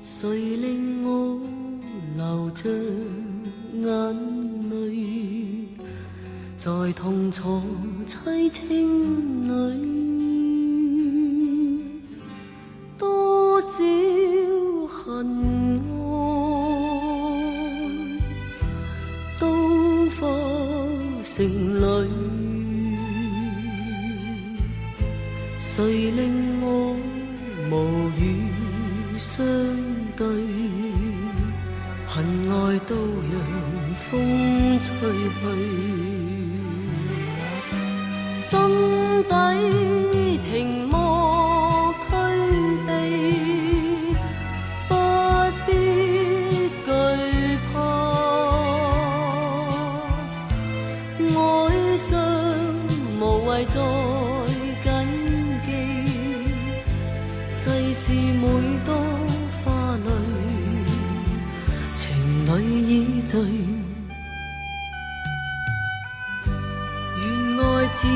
誰令我流着眼淚，在痛楚凄清裏，多少恨愛都化成淚，誰令我無語相對，恨愛都讓風吹去，心底情莫推避，不必懼怕，哀傷無謂再緊記，世事每多花淚，情侶已醉，願愛只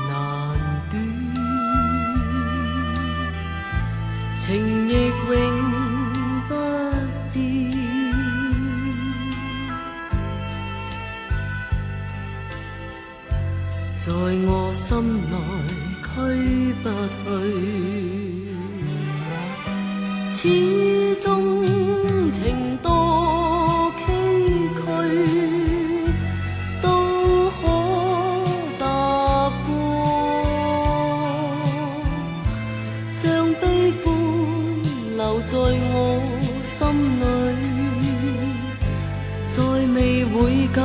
難斷，情亦永不變，在我心內驅不去，始終情多崎嶇，都可踏過，將悲歡留在我心裏，再未會感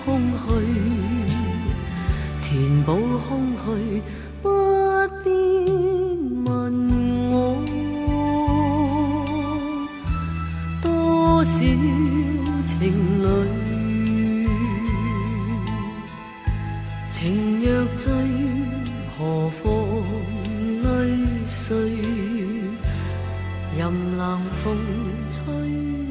空虛，填補空虛，不必問我多少情侶，情若醉，何妨淚垂，任冷風吹。